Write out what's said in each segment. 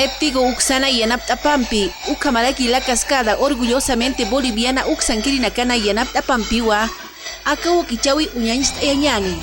Neptigo Uxana Yanaptapampi, Ukamalaki la cascada, orgullosamente boliviana Uxankirinakana Yanaptapampiwa, Akawo Kichawi Uñanist Ayani.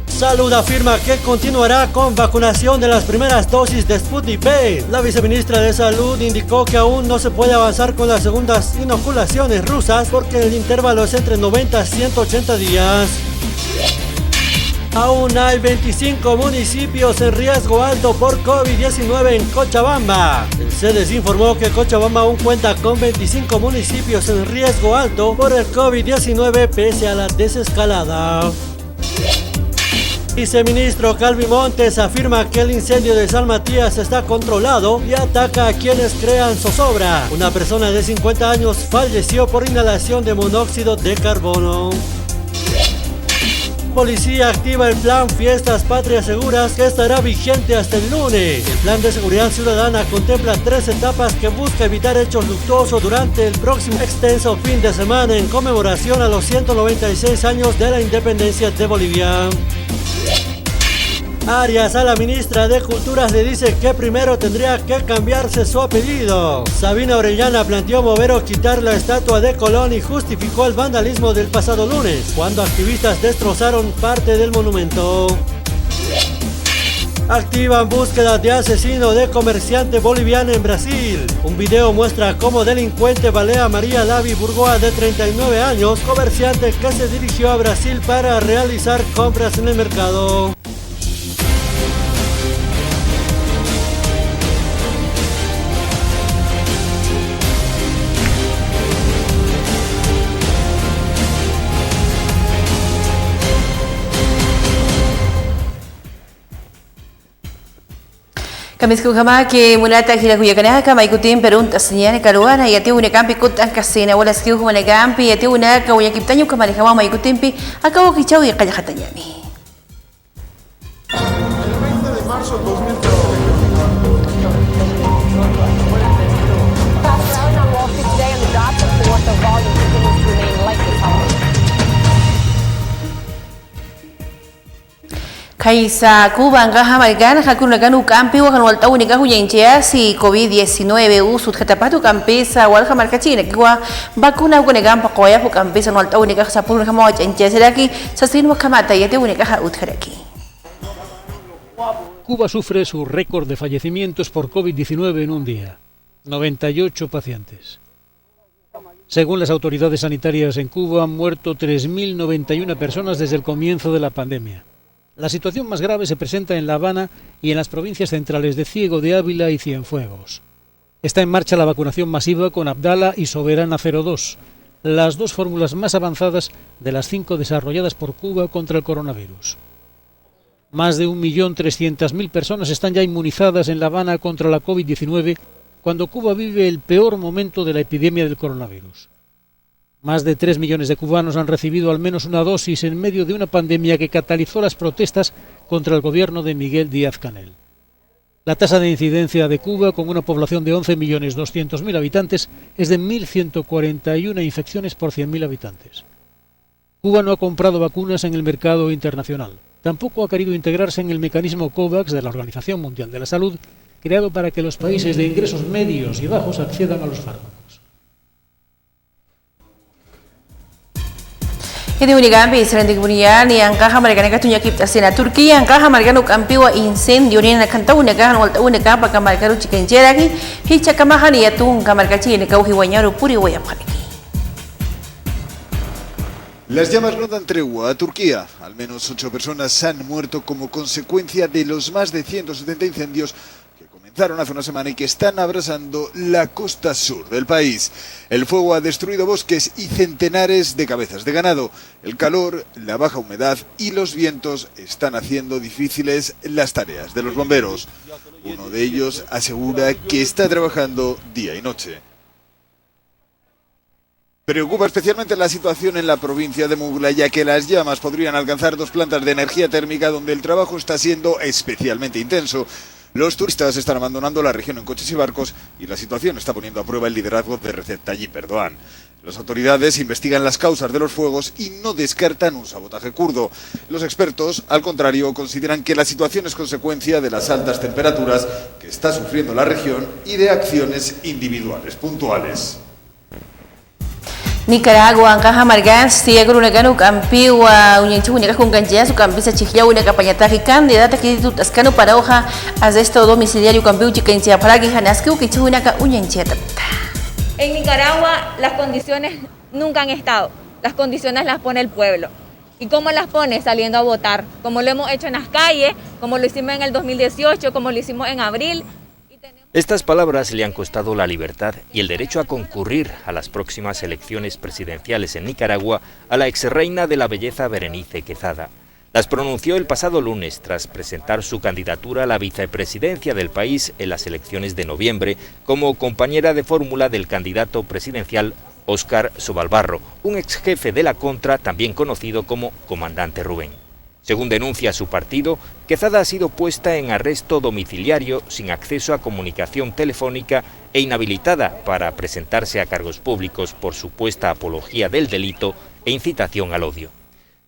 Salud afirma que continuará con vacunación de las primeras dosis de Sputnik V. La viceministra de Salud indicó que aún no se puede avanzar con las segundas inoculaciones rusas porque el intervalo es entre 90 a 180 días. Aún hay 25 municipios en riesgo alto por COVID-19 en Cochabamba. El CEDES informó que Cochabamba aún cuenta con 25 municipios en riesgo alto por el COVID-19 pese a la desescalada. Viceministro Calvi Montes afirma que el incendio de San Matías está controlado y ataca a quienes crean zozobra. Una persona de 50 años falleció por inhalación de monóxido de carbono. Policía activa el plan Fiestas Patrias Seguras que estará vigente hasta el lunes. El plan de seguridad ciudadana contempla 3 etapas que busca evitar hechos luctuosos durante el próximo extenso fin de semana en conmemoración a los 196 años de la independencia de Bolivia. Arias a la ministra de Culturas le dice que primero tendría que cambiarse su apellido. Sabina Orellana planteó mover o quitar la estatua de Colón y justificó el vandalismo del pasado lunes, cuando activistas destrozaron parte del monumento. Activan búsqueda de asesino de comerciante boliviano en Brasil. Un video muestra cómo delincuente balea a María Lavi Burgoa de 39 años, comerciante que se dirigió a Brasil para realizar compras en el mercado. Kamis kama que mulata hila kuyakana kama ikutin perunta senyane karuana yati una campi kutan kasina wala skiu kuma campi yati una kawayakiptanyo kama ni kama ikutin pi akawo kichau ya kaya hatanyami. El 20 de marzo de 2013. Kaisa Cuba ngaha malgan hakuna ganu campi wa kanwal tawni gahu yenchea si COVID-19 usut katapatu campesa wal khamar kachina kwa bakuna ko negam pakoya pu campesa wal tawni gaha sapur kama yenchea seraki sasin wa kamata yete une gaha utkaraki. Cuba sufre su récord de fallecimientos por COVID-19 en un día, 98 pacientes. Según las autoridades sanitarias en Cuba, han muerto 3.091 personas desde el comienzo de la pandemia. La situación más grave se presenta en La Habana y en las provincias centrales de Ciego de Ávila y Cienfuegos. Está en marcha la vacunación masiva con Abdala y Soberana 02, las dos fórmulas más avanzadas de las 5 desarrolladas por Cuba contra el coronavirus. Más de 1.300.000 personas están ya inmunizadas en La Habana contra la COVID-19 cuando Cuba vive el peor momento de la epidemia del coronavirus. Más de 3 millones de cubanos han recibido al menos una dosis en medio de una pandemia que catalizó las protestas contra el gobierno de Miguel Díaz-Canel. La tasa de incidencia de Cuba, con una población de 11.200.000 habitantes, es de 1.141 infecciones por 100.000 habitantes. Cuba no ha comprado vacunas en el mercado internacional. Tampoco ha querido integrarse en el mecanismo COVAX de la Organización Mundial de la Salud, creado para que los países de ingresos medios y bajos accedan a los fármacos. Ini unigambi serending bunian yang kaha mereka nak tunjuk kita sena Turki yang kaha mereka nuk ampiwa incendio ni nak kantau nak kaha walta nak apa kamar karu chicken jeraki hicha kamahan ya tung kamar kaci ni kau hiwanyaru puri waya paniki. Las llamas no dan tregua a Turquía. Al menos 8 personas han muerto como consecuencia de los más de 170 incendios que comenzaron hace una semana y que están abrasando la costa sur del país. El fuego ha destruido bosques y centenares de cabezas de ganado. El calor, la baja humedad y los vientos están haciendo difíciles las tareas de los bomberos. Uno de ellos asegura que está trabajando día y noche. Preocupa especialmente la situación en la provincia de Mugla, ya que las llamas podrían alcanzar 2 plantas de energía térmica donde el trabajo está siendo especialmente intenso. Los turistas están abandonando la región en coches y barcos y la situación está poniendo a prueba el liderazgo de Recep Tayyip Erdogan. Las autoridades investigan las causas de los fuegos y no descartan un sabotaje kurdo. Los expertos, al contrario, consideran que la situación es consecuencia de las altas temperaturas que está sufriendo la región y de acciones individuales puntuales. Nicaragua ang kahamargan siya guru nagano kampiwa unyanchu unika kung kanjiya su kampisa chihya unika panyataki kandidata kitut askano para hoja arresto domiciliario kampiu chikensia paragi hanaskiu kichu unaka unyanchia tapta. En Nicaragua las condiciones nunca han estado, las condiciones las pone el pueblo. ¿Y cómo las pone? Saliendo a votar, como lo hemos hecho en las calles, como lo hicimos en el 2018, como lo hicimos en abril. Estas palabras le han costado la libertad y el derecho a concurrir a las próximas elecciones presidenciales en Nicaragua a la exreina de la belleza Berenice Quezada. Las pronunció el pasado lunes tras presentar su candidatura a la vicepresidencia del país en las elecciones de noviembre como compañera de fórmula del candidato presidencial Óscar Sobalbarro, un ex jefe de la Contra también conocido como Comandante Rubén. Según denuncia su partido, Quezada ha sido puesta en arresto domiciliario sin acceso a comunicación telefónica e inhabilitada para presentarse a cargos públicos por supuesta apología del delito e incitación al odio.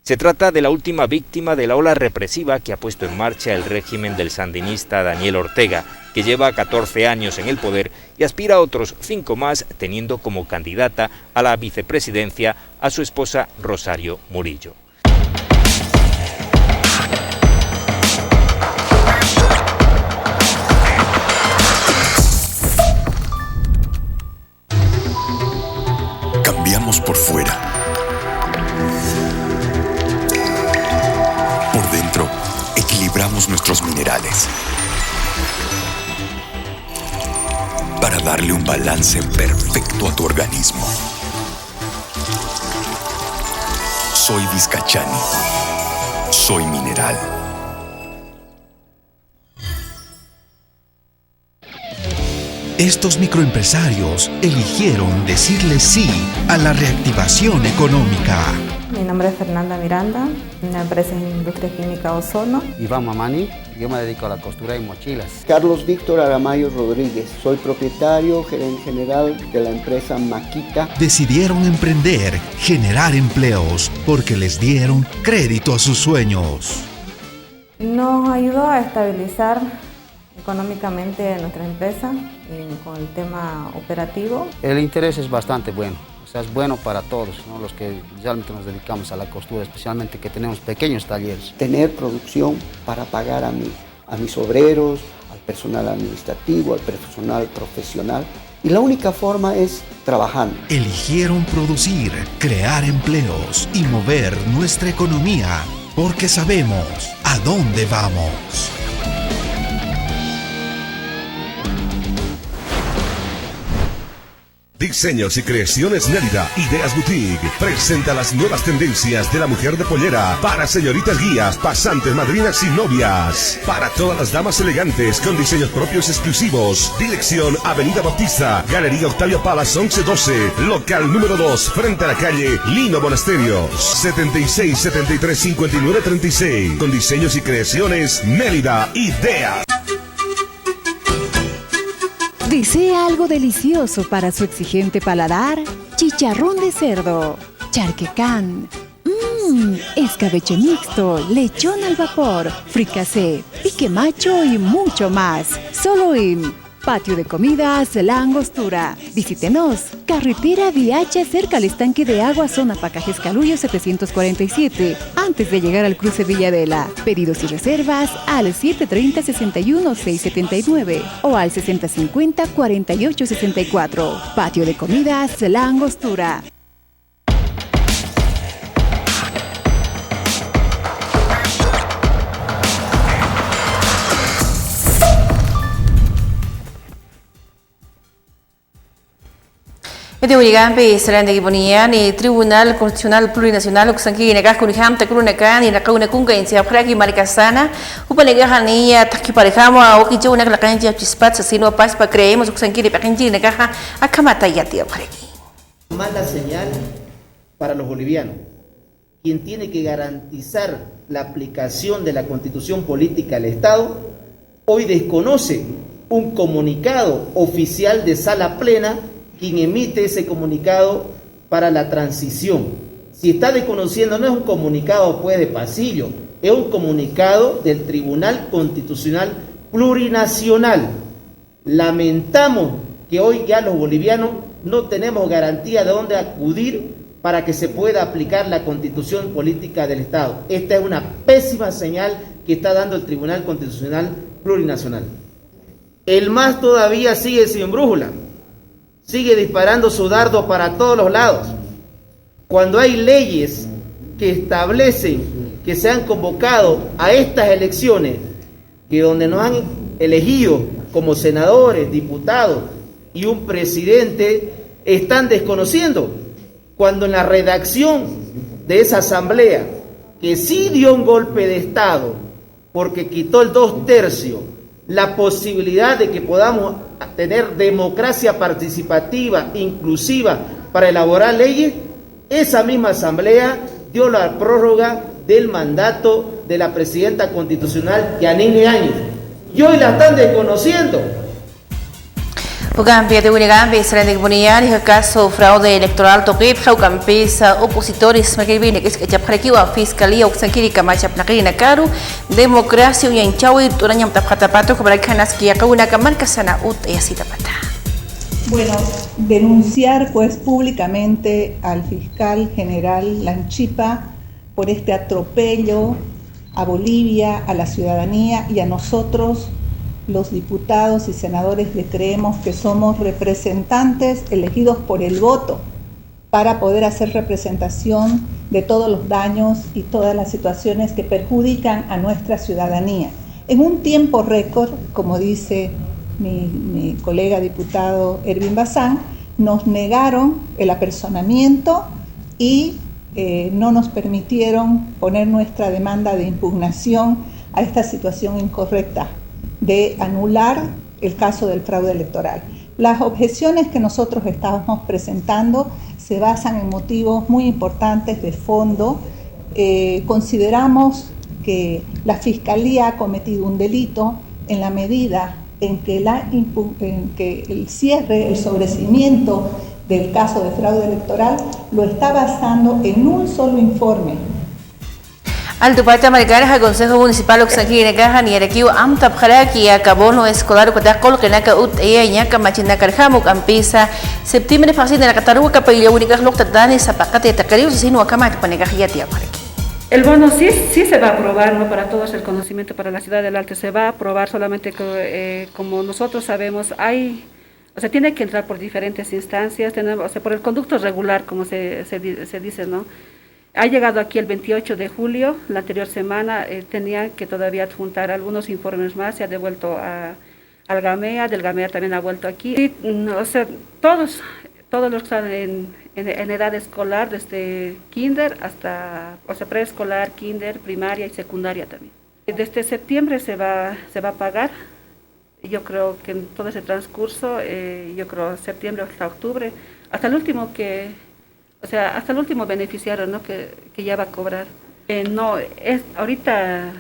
Se trata de la última víctima de la ola represiva que ha puesto en marcha el régimen del sandinista Daniel Ortega, que lleva 14 años en el poder y aspira a otros 5 más, teniendo como candidata a la vicepresidencia a su esposa Rosario Murillo. Cambiamos por fuera. Por dentro, equilibramos nuestros minerales para darle un balance perfecto a tu organismo. Soy Vizcachani. Soy mineral. Estos microempresarios eligieron decirle sí a la reactivación económica. Mi nombre es Fernanda Miranda, mi empresa es Industria Química Ozono. Iván Mamani, yo me dedico a la costura y mochilas. Carlos Víctor Aramayo Rodríguez, soy propietario, gerente general de la empresa Maquita. Decidieron emprender, generar empleos, porque les dieron crédito a sus sueños. Nos ayudó a estabilizar económicamente nuestra empresa con el tema operativo. El interés es bastante bueno, o sea, es bueno para todos, ¿no? Los que realmente nos dedicamos a la costura, especialmente que tenemos pequeños talleres. Tener producción para pagar a mis obreros, al personal administrativo, al personal profesional. Y la única forma es trabajando. Eligieron producir, crear empleos y mover nuestra economía, porque sabemos a dónde vamos. Diseños y creaciones Nélida, Ideas Boutique, presenta las nuevas tendencias de la mujer de pollera para señoritas guías, pasantes, madrinas y novias. Para todas las damas elegantes con diseños propios exclusivos. Dirección Avenida Bautista, Galería Octavio Palas 1112, local número 2, frente a la calle Lino Monasterios. 76 73 59 36. Con diseños y creaciones Nélida, Ideas. ¿Desea algo delicioso para su exigente paladar? Chicharrón de cerdo, charquecán, escabeche mixto, lechón al vapor, fricasé, pique macho y mucho más. Solo en Patio de comidas La Angostura. Visítenos. Carretera Viacha cerca al estanque de agua, zona Pacajes Calullo 747. Antes de llegar al cruce Villadela. Pedidos y reservas al 730-61-679 o al 6050-4864. Patio de comidas La Angostura. Ito uligampi salan de Gibonian y Tribunal Constitucional Plurinacional uksanki negah kuniham takrunakan y nakauna kunga insia pragi marikasana upanegahan niya takiparejamo a okijo una clacancha chispat sino pas pa creemos uksanki de pakinji negaha akamata yati apregi. Mala señal para los bolivianos. Quien tiene que garantizar la aplicación de la Constitución Política del Estado hoy desconoce un comunicado oficial de sala plena quien emite ese comunicado para la transición. Si está desconociendo, no es un comunicado pues de pasillo, es un comunicado del Tribunal Constitucional Plurinacional. Lamentamos que hoy ya los bolivianos no tenemos garantía de dónde acudir para que se pueda aplicar la Constitución Política del Estado. Esta es una pésima señal que está dando el Tribunal Constitucional Plurinacional. El MAS todavía sigue sin brújula. Sigue disparando su dardo para todos los lados. Cuando hay leyes que establecen que se han convocado a estas elecciones, que donde nos han elegido como senadores, diputados y un presidente, están desconociendo. Cuando en la redacción de esa asamblea, que sí dio un golpe de Estado, porque quitó el 2/3, la posibilidad de que podamos tener democracia participativa, inclusiva, para elaborar leyes, esa misma asamblea dio la prórroga del mandato de la presidenta constitucional Yanine Áñez. Y hoy la están desconociendo. Ugampi de Unigampi salan de Gibonian y caso fraude electoral toquip campesa opositores makibine que es que chaprekiwa fiscalía uksankiri kamacha plakina karu democracia y enchawi turanyam tapatapato para canas que una camarca sana ut y así tapata. Bueno, denunciar pues públicamente al fiscal general Lanchipa por este atropello a Bolivia, a la ciudadanía y a nosotros, los diputados y senadores, le creemos que somos representantes elegidos por el voto para poder hacer representación de todos los daños y todas las situaciones que perjudican a nuestra ciudadanía. En un tiempo récord, como dice mi colega diputado Ervin Bazán, nos negaron el apersonamiento y no nos permitieron poner nuestra demanda de impugnación a esta situación incorrecta de anular el caso del fraude electoral. Las objeciones que nosotros estábamos presentando se basan en motivos muy importantes de fondo. Consideramos que la Fiscalía ha cometido un delito en la medida en que el cierre, el sobreseimiento del caso de fraude electoral lo está basando en un solo informe. Al Dupata Maricana, el Consejo Municipal Oxanqui Negaja, ni Arequiu, Amta Pjaraki, Acabono Escolar, Cotacol, que Naka Ut, Ñaca, Machina Carjamo, Campisa, septiembre fácil de la Cataruga, Capilla, Única, Loctatani, Zapacate, Tacariu, Sino, Acamat, Panegajia, Paraqui. El bono sí se va a aprobar, ¿no? Para todos, el conocimiento para la ciudad del Alto se va a aprobar, solamente que, como nosotros sabemos, tiene que entrar por diferentes instancias, por el conducto regular, como se dice, ¿no? Ha llegado aquí el 28 de julio, la anterior semana tenía que todavía adjuntar algunos informes más, se ha devuelto al GAMEA, del GAMEA también ha vuelto aquí. Y, todos los que están en edad escolar, desde kinder hasta, preescolar, kinder, primaria y secundaria también. Desde septiembre se va a pagar, yo creo que en todo ese transcurso, septiembre hasta octubre, hasta el último hasta el último beneficiario, ¿no? que ya va a cobrar. Ahorita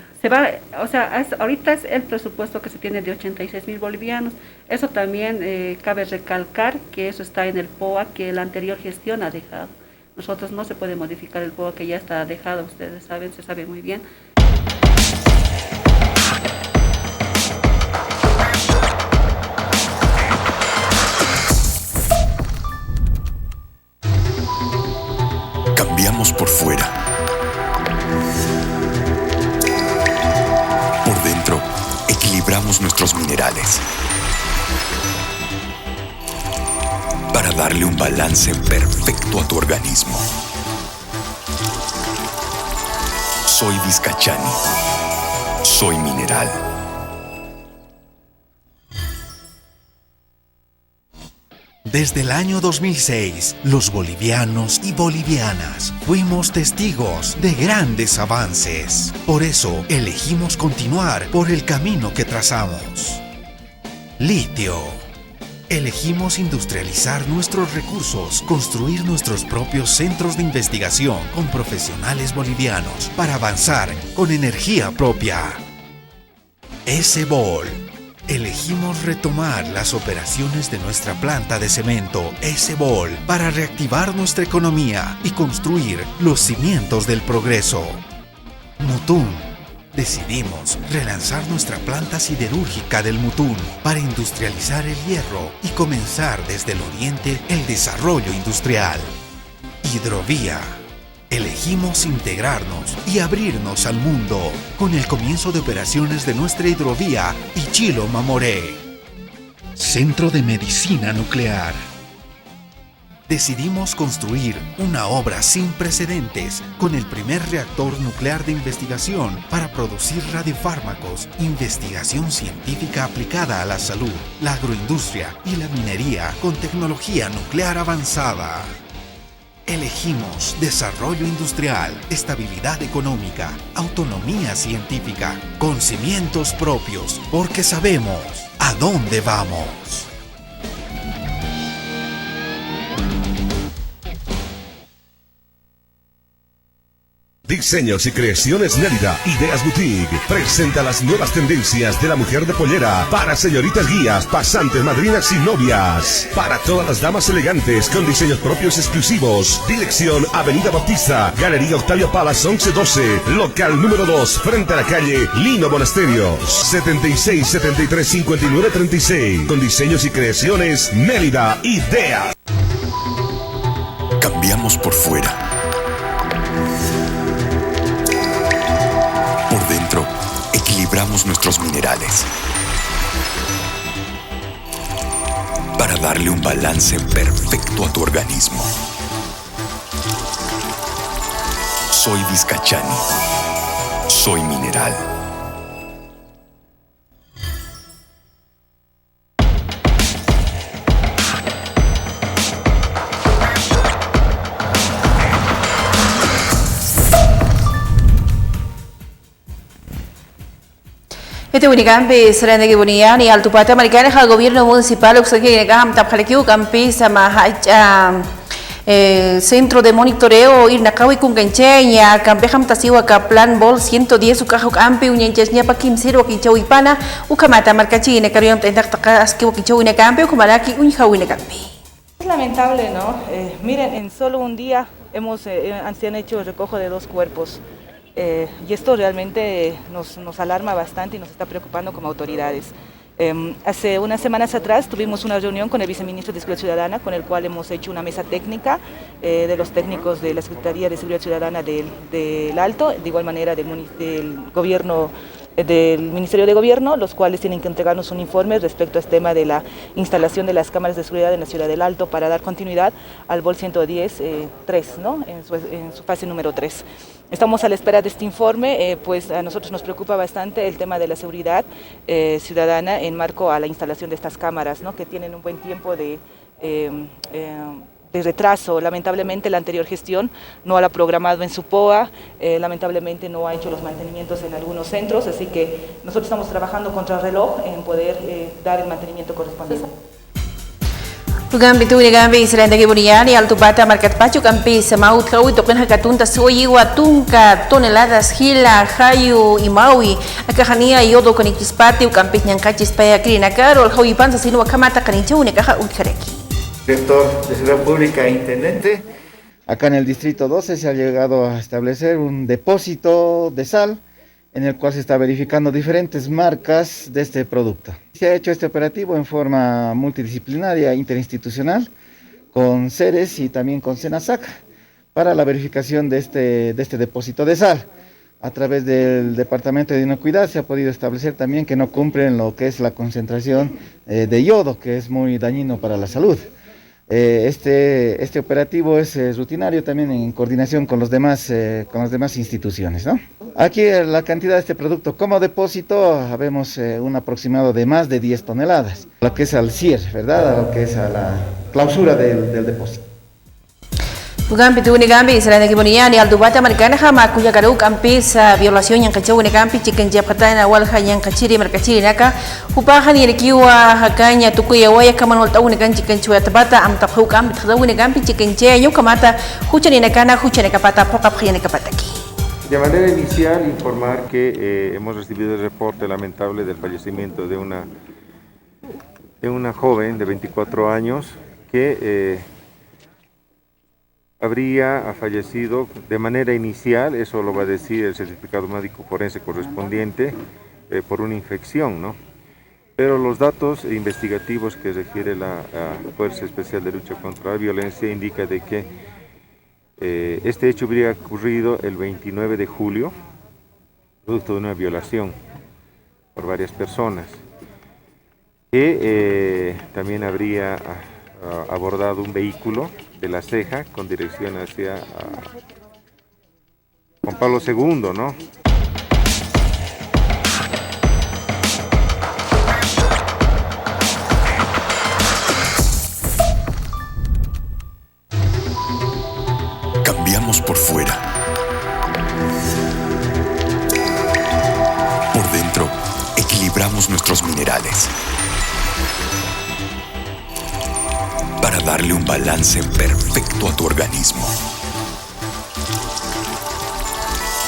es el presupuesto que se tiene de 86,000 bolivianos. Eso también cabe recalcar que eso está en el POA que la anterior gestión ha dejado. Nosotros no se puede modificar el POA que ya está dejado, ustedes saben, se sabe muy bien. equilibramos nuestros minerales para darle un balance perfecto a tu organismo. Soy Vizcachani. Soy mineral. Desde el año 2006, los bolivianos y bolivianas fuimos testigos de grandes avances. Por eso, elegimos continuar por el camino que trazamos. Litio. Elegimos industrializar nuestros recursos, construir nuestros propios centros de investigación con profesionales bolivianos para avanzar con energía propia. S-Bol. Elegimos retomar las operaciones de nuestra planta de cemento S-Bol para reactivar nuestra economía y construir los cimientos del progreso. Mutún. Decidimos relanzar nuestra planta siderúrgica del Mutún para industrializar el hierro y comenzar desde el oriente el desarrollo industrial. Hidrovía. Elegimos integrarnos y abrirnos al mundo con el comienzo de operaciones de nuestra hidrovía Ichilo Mamoré. Centro de Medicina Nuclear. Decidimos construir una obra sin precedentes con el primer reactor nuclear de investigación para producir radiofármacos, investigación científica aplicada a la salud, la agroindustria y la minería con tecnología nuclear avanzada. Elegimos desarrollo industrial, estabilidad económica, autonomía científica, con cimientos propios, porque sabemos a dónde vamos. Diseños y creaciones Nélida, Ideas Boutique, presenta las nuevas tendencias de la mujer de pollera para señoritas guías, pasantes, madrinas y novias. Para todas las damas elegantes con diseños propios exclusivos. Dirección Avenida Bautista, Galería Octavio Palas 1112, local número 2, frente a la calle Lino Monasterios, 76 73 59 36. Con diseños y creaciones Nélida, Ideas. Cambiamos por fuera. Por dentro, equilibramos nuestros minerales para darle un balance perfecto a tu organismo. Soy Vizcachani. Soy mineral. Este Unicampi será de Gibonian y Altupata Americana al gobierno municipal que campisa centro de monitoreo Irnakawi Kungancheña, Campejam Tasiwa Plan Bol 110 Ukajo Campi, Unyenchesña Pakimsiro Kichawipana, Ukamata Marcachine, Cariom Tentakas Kichawine Campi, Ukumaraki, Unjawine Campi. Es lamentable, ¿no? Miren, en solo un día se han hecho el recojo de 2 cuerpos. Y esto realmente nos alarma bastante y nos está preocupando como autoridades. Hace unas semanas atrás tuvimos una reunión con el viceministro de Seguridad Ciudadana, con el cual hemos hecho una mesa técnica de los técnicos de la Secretaría de Seguridad Ciudadana del Alto, de igual manera del gobierno, del Ministerio de Gobierno, los cuales tienen que entregarnos un informe respecto a este tema de la instalación de las cámaras de seguridad en la ciudad del Alto para dar continuidad al BOL 110 3, ¿no? en su fase número 3. Estamos a la espera de este informe, pues a nosotros nos preocupa bastante el tema de la seguridad ciudadana en marco a la instalación de estas cámaras, ¿no? Que tienen un buen tiempo de retraso. Lamentablemente la anterior gestión no la ha programado en su POA, lamentablemente no ha hecho los mantenimientos en algunos centros, así que nosotros estamos trabajando contra el reloj en poder dar el mantenimiento correspondiente. Gambi tu gambi Israel de Gibonian y Altupata Marcat Pacho Campi Samaut Kawi Token Hakatunta Soyi Watunka toneladas Gila Hayu y Maui Akahania y Odo con Iquispati Ucampi Ñancachis Paya Krina Caro el Hoy Panza Sino Akamata Canichu Nekaja Utkareki. Director de Seguridad Pública e Intendente. Acá en el Distrito 12 se ha llegado a establecer un depósito de sal en el cual se está verificando diferentes marcas de este producto. Se ha hecho este operativo en forma multidisciplinaria interinstitucional con CERES y también con SENASAC para la verificación de este depósito de sal. A través del Departamento de Inocuidad se ha podido establecer también que no cumplen lo que es la concentración de yodo, que es muy dañino para la salud. Este operativo es rutinario también en coordinación con las demás instituciones, ¿no? Aquí la cantidad de este producto como depósito, vemos un aproximado de más de 10 toneladas, lo que es al cierre, ¿verdad? A lo que es a la clausura del depósito. Bukan pitu ni gambi selain lagi bonian ni aldubata americana hama kuya kadau kampisa violación yang kacau ni kampi chicken japatan awal yang kaciri merkaciri naka hupahan ni kiwa hakanya tuku ya waya kama nol tau ni kan chicken cuya tabata am tapu kampi tadau ni kampi chicken che yo kamata hucha ni nakana hucha ni kapata poka pria ni kapataki. De manera inicial informar que hemos recibido el reporte lamentable del fallecimiento de una joven de 24 años que habría fallecido de manera inicial, eso lo va a decir el certificado médico forense correspondiente, por una infección, ¿no? Pero los datos investigativos que requiere la Fuerza Especial de Lucha contra la Violencia indica de que este hecho habría ocurrido el 29 de julio, producto de una violación por varias personas, que también habría abordado un vehículo de La Ceja con dirección hacia Juan Pablo II, ¿no? Cambiamos por fuera. Por dentro, equilibramos nuestros minerales para darle un balance perfecto a tu organismo.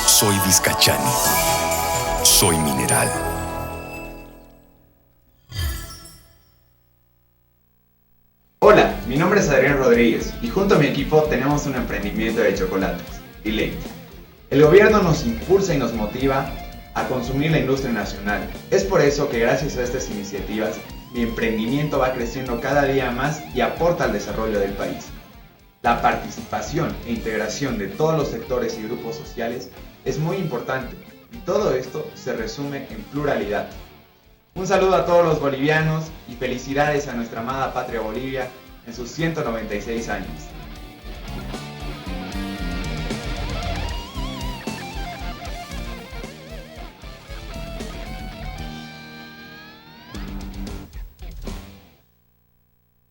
Soy Vizcachani. Soy mineral. Hola, mi nombre es Adrián Rodríguez y junto a mi equipo tenemos un emprendimiento de chocolates, Deleite. El gobierno nos impulsa y nos motiva a consumir la industria nacional. Es por eso que gracias a estas iniciativas mi emprendimiento va creciendo cada día más y aporta al desarrollo del país. La participación e integración de todos los sectores y grupos sociales es muy importante y todo esto se resume en pluralidad. Un saludo a todos los bolivianos y felicidades a nuestra amada patria Bolivia en sus 196 años.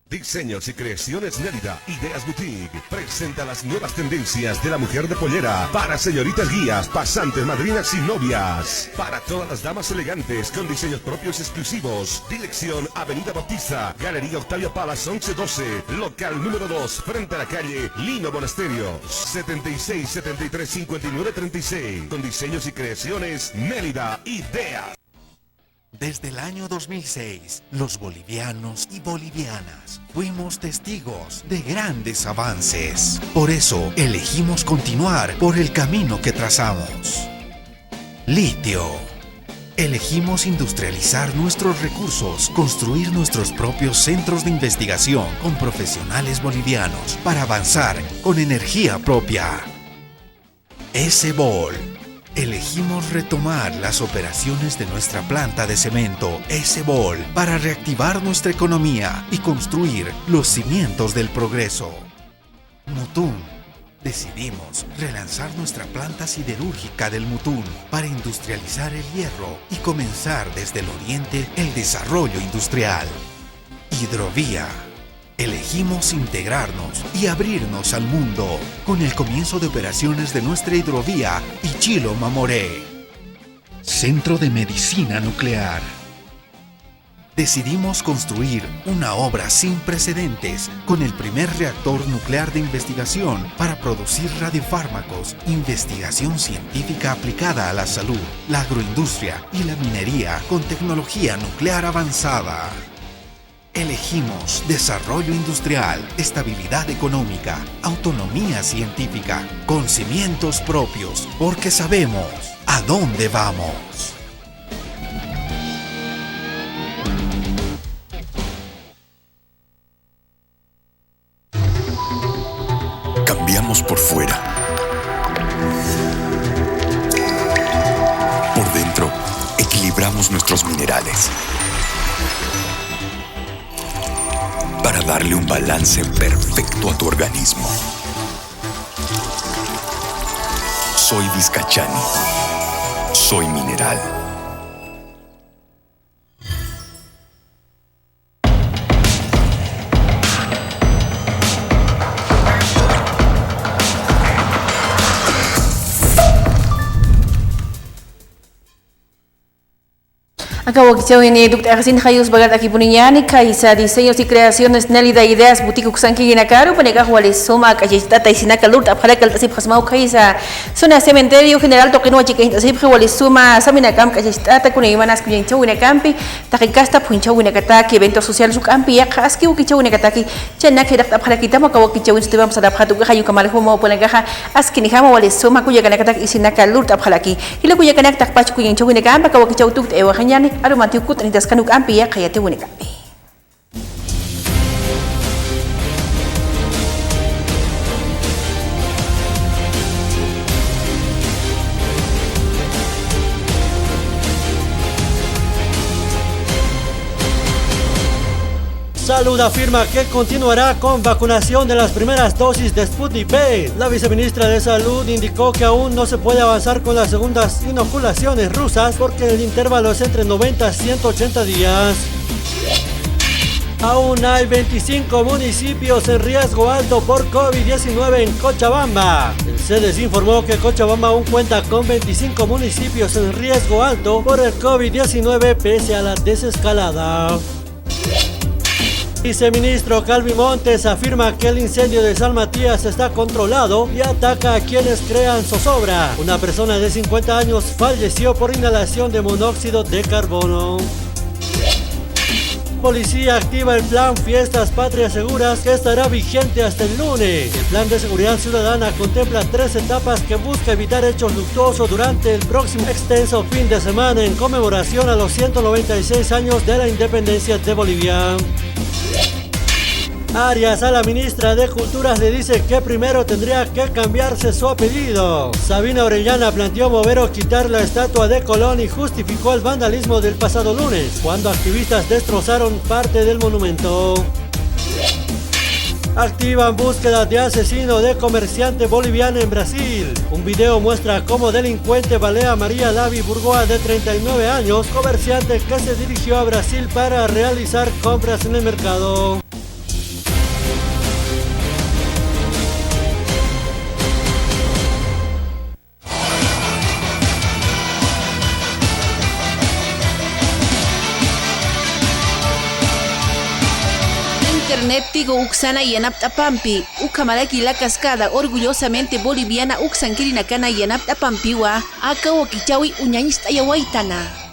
Diseños y creaciones Nérida, Ideas Boutique, presenta las nuevas tendencias de la mujer de pollera para señoritas guías, pasantes, madrinas y novias. Para todas las damas elegantes con diseños propios exclusivos. Dirección Avenida Bautista, Galería Octavio Palas 1112, local número 2, frente a la calle Lino Monasterio, 76 73 59 36. Con diseños y creaciones Nérida, Ideas. Desde el año 2006, los bolivianos y bolivianas fuimos testigos de grandes avances. Por eso, elegimos continuar por el camino que trazamos. Litio. Elegimos industrializar nuestros recursos, construir nuestros propios centros de investigación con profesionales bolivianos para avanzar con energía propia. S-Bol. Elegimos retomar las operaciones de nuestra planta de cemento S-Bol para reactivar nuestra economía y construir los cimientos del progreso. Mutún. Decidimos relanzar nuestra planta siderúrgica del Mutún para industrializar el hierro y comenzar desde el oriente el desarrollo industrial. Hidrovía. Elegimos integrarnos y abrirnos al mundo con el comienzo de operaciones de nuestra hidrovía Ichilo Mamoré. Centro de Medicina Nuclear. Decidimos construir una obra sin precedentes con el primer reactor nuclear de investigación para producir radiofármacos, investigación científica aplicada a la salud, la agroindustria y la minería con tecnología nuclear avanzada. Elegimos desarrollo industrial, estabilidad económica, autonomía científica, con cimientos propios, porque sabemos a dónde vamos. Cambiamos por fuera. minerales. Para darle un balance perfecto a tu organismo. Soy Vizcachani. Soy mineral. Acabo que chau ini duk asin hayus bagat aki puniñani kaisa diseños y creaciones nélida ideas boutique kusanki ginakaru paneka huale soma kachita taisinaka lurt aphala kaltasip khasmau kaisa zona cementerio general toqino chiquita sip huale soma samina kam kachita ta kuni manas kuyen chau ina campi takikasta punchau ina kataki evento social su campi ya kaski uki chau ina kataki chana kedak aphala kita mo kawaki chau inste bam sadap hatu hayu kamal homo paneka askini hama wale soma kuya kana katak isinaka lurt aphala ki hila kuya kana tak pach kuyen chau ina kampa kawaki chau tuk ewa hanyani Arumantiu kut ni das kanuk ampi ya kaya te wuni kampi. Salud afirma que continuará con vacunación de las primeras dosis de Sputnik V. La viceministra de Salud indicó que aún no se puede avanzar con las segundas inoculaciones rusas porque el intervalo es entre 90 y 180 días. Aún hay 25 municipios en riesgo alto por COVID-19 en Cochabamba. El CEDES informó que Cochabamba aún cuenta con 25 municipios en riesgo alto por el COVID-19 pese a la desescalada. Viceministro Calvi Montes afirma que el incendio de San Matías está controlado y ataca a quienes crean zozobra. Una persona de 50 años falleció por inhalación de monóxido de carbono. Policía activa el plan Fiestas Patrias Seguras que estará vigente hasta el lunes. El plan de seguridad ciudadana contempla 3 etapas que busca evitar hechos luctuosos durante el próximo extenso fin de semana en conmemoración a los 196 años de la independencia de Bolivia. Arias a la ministra de Culturas le dice que primero tendría que cambiarse su apellido. Sabina Orellana planteó mover o quitar la estatua de Colón y justificó el vandalismo del pasado lunes, cuando activistas destrozaron parte del monumento. Activan búsqueda de asesino de comerciante boliviano en Brasil. Un video muestra cómo delincuente balea a María Lavi Burgoa de 39 años, comerciante que se dirigió a Brasil para realizar compras en el mercado. Internet Tigo Uxana y Anaptapampi, Ucamalaki la cascada orgullosamente boliviana Uxankirinacana y Anaptapampiwa, Aka Wakichawi Uñañista Yawaitana.